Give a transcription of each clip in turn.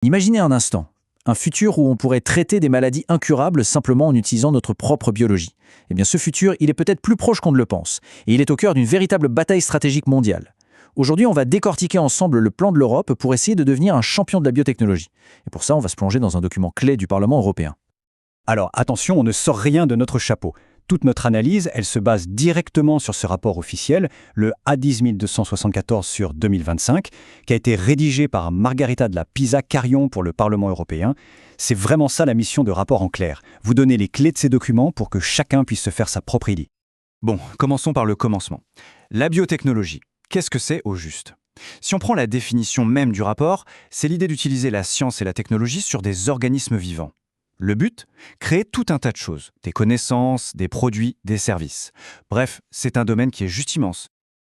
Imaginez un instant, un futur où on pourrait traiter des maladies incurables simplement en utilisant notre propre biologie. Eh bien ce futur, il est peut-être plus proche qu'on ne le pense, et il est au cœur d'une véritable bataille stratégique mondiale. Aujourd'hui, on va décortiquer ensemble le plan de l'Europe pour essayer de devenir un champion de la biotechnologie. Et pour ça, on va se plonger dans un document clé du Parlement européen. Alors attention, on ne sort rien de notre chapeau. Toute notre analyse, elle se base directement sur ce rapport officiel, le A10274 sur 2025, qui a été rédigé par Margarita de la Pisa-Carrion pour le Parlement européen. C'est vraiment ça la mission de rapport en clair. Vous donner les clés de ces documents pour que chacun puisse se faire sa propre idée. Bon, commençons par le commencement. La biotechnologie, qu'est-ce que c'est au juste ? Si on prend la définition même du rapport, c'est l'idée d'utiliser la science et la technologie sur des organismes vivants. Le but ? Créer tout un tas de choses, des connaissances, des produits, des services. Bref, c'est un domaine qui est juste immense.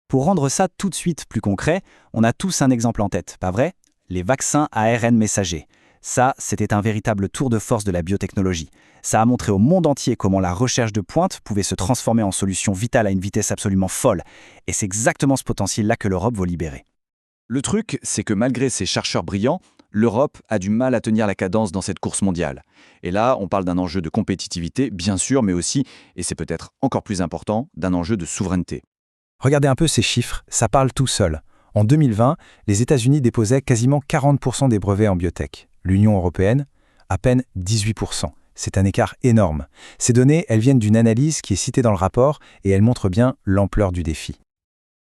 Pour rendre ça tout de suite plus concret, on a tous un exemple en tête, pas vrai ? Les vaccins ARN messagers. Ça, c'était un véritable tour de force de la biotechnologie. Ça a montré au monde entier comment la recherche de pointe pouvait se transformer en solution vitale à une vitesse absolument folle. Et c'est exactement ce potentiel-là que l'Europe veut libérer. Le truc, c'est que malgré ces chercheurs brillants, l'Europe a du mal à tenir la cadence dans cette course mondiale. Et là, on parle d'un enjeu de compétitivité, bien sûr, mais aussi, et c'est peut-être encore plus important, d'un enjeu de souveraineté. Regardez un peu ces chiffres, ça parle tout seul. En 2020, les États-Unis déposaient quasiment 40% des brevets en biotech. L'Union européenne, à peine 18%. C'est un écart énorme. Ces données, elles viennent d'une analyse qui est citée dans le rapport et elles montrent bien l'ampleur du défi.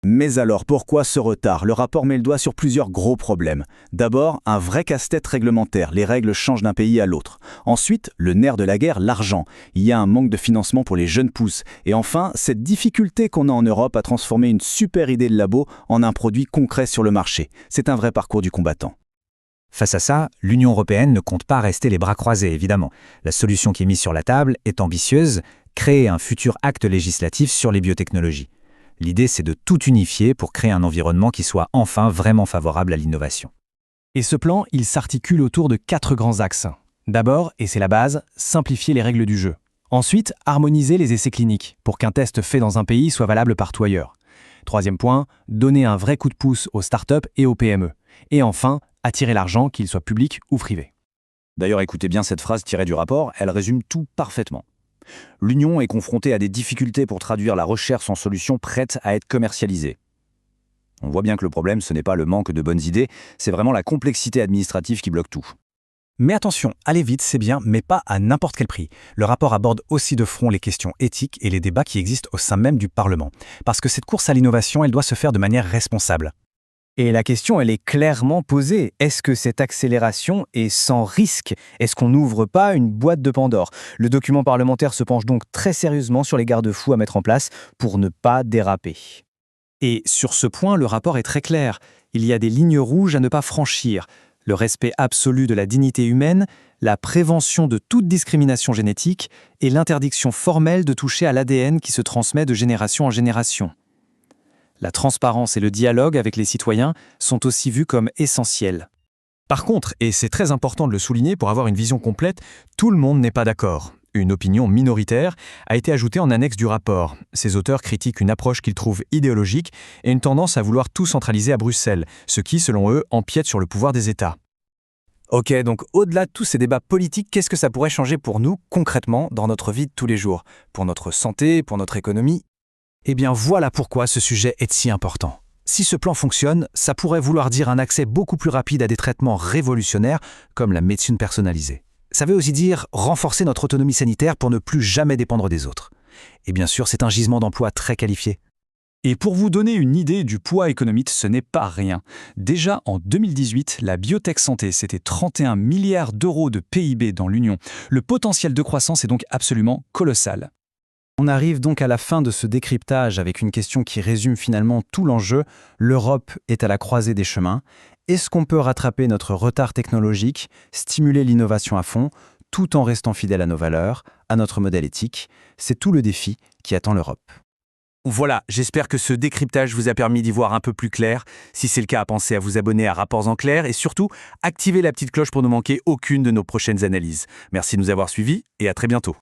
Mais alors, pourquoi ce retard ? Le rapport met le doigt sur plusieurs gros problèmes. D'abord, un vrai casse-tête réglementaire. Les règles changent d'un pays à l'autre. Ensuite, le nerf de la guerre, l'argent. Il y a un manque de financement pour les jeunes pousses. Et enfin, cette difficulté qu'on a en Europe à transformer une super idée de labo en un produit concret sur le marché. C'est un vrai parcours du combattant. Face à ça, l'Union européenne ne compte pas rester les bras croisés, évidemment. La solution qui est mise sur la table est ambitieuse, créer un futur acte législatif sur les biotechnologies. L'idée, c'est de tout unifier pour créer un environnement qui soit enfin vraiment favorable à l'innovation. Et ce plan, il s'articule autour de 4 grands axes. D'abord, et c'est la base, simplifier les règles du jeu. Ensuite, harmoniser les essais cliniques pour qu'un test fait dans un pays soit valable partout ailleurs. Troisième point, donner un vrai coup de pouce aux startups et aux PME. Et enfin, attirer l'argent, qu'il soit public ou privé. D'ailleurs, écoutez bien cette phrase tirée du rapport, elle résume tout parfaitement. L'Union est confrontée à des difficultés pour traduire la recherche en solutions prêtes à être commercialisées. On voit bien que le problème, ce n'est pas le manque de bonnes idées, c'est vraiment la complexité administrative qui bloque tout. Mais attention, aller vite c'est bien, mais pas à n'importe quel prix. Le rapport aborde aussi de front les questions éthiques et les débats qui existent au sein même du Parlement. Parce que cette course à l'innovation, elle doit se faire de manière responsable. Et la question, elle est clairement posée. Est-ce que cette accélération est sans risque ? Est-ce qu'on n'ouvre pas une boîte de Pandore ? Le document parlementaire se penche donc très sérieusement sur les garde-fous à mettre en place pour ne pas déraper. Et sur ce point, le rapport est très clair. Il y a des lignes rouges à ne pas franchir. Le respect absolu de la dignité humaine, la prévention de toute discrimination génétique et l'interdiction formelle de toucher à l'ADN qui se transmet de génération en génération. La transparence et le dialogue avec les citoyens sont aussi vus comme essentiels. Par contre, et c'est très important de le souligner pour avoir une vision complète, tout le monde n'est pas d'accord. Une opinion minoritaire a été ajoutée en annexe du rapport. Ces auteurs critiquent une approche qu'ils trouvent idéologique et une tendance à vouloir tout centraliser à Bruxelles, ce qui, selon eux, empiète sur le pouvoir des États. Ok, donc au-delà de tous ces débats politiques, qu'est-ce que ça pourrait changer pour nous, concrètement, dans notre vie de tous les jours ? Pour notre santé, pour notre économie ? Eh bien voilà pourquoi ce sujet est si important. Si ce plan fonctionne, ça pourrait vouloir dire un accès beaucoup plus rapide à des traitements révolutionnaires comme la médecine personnalisée. Ça veut aussi dire renforcer notre autonomie sanitaire pour ne plus jamais dépendre des autres. Et bien sûr, c'est un gisement d'emplois très qualifié. Et pour vous donner une idée du poids économique, ce n'est pas rien. Déjà en 2018, la biotech santé, c'était 31 milliards d'euros de PIB dans l'Union. Le potentiel de croissance est donc absolument colossal. On arrive donc à la fin de ce décryptage avec une question qui résume finalement tout l'enjeu. L'Europe est à la croisée des chemins. Est-ce qu'on peut rattraper notre retard technologique, stimuler l'innovation à fond, tout en restant fidèle à nos valeurs, à notre modèle éthique ? C'est tout le défi qui attend l'Europe. Voilà, j'espère que ce décryptage vous a permis d'y voir un peu plus clair. Si c'est le cas, pensez à vous abonner à Rapports en clair et surtout, activez la petite cloche pour ne manquer aucune de nos prochaines analyses. Merci de nous avoir suivis et à très bientôt.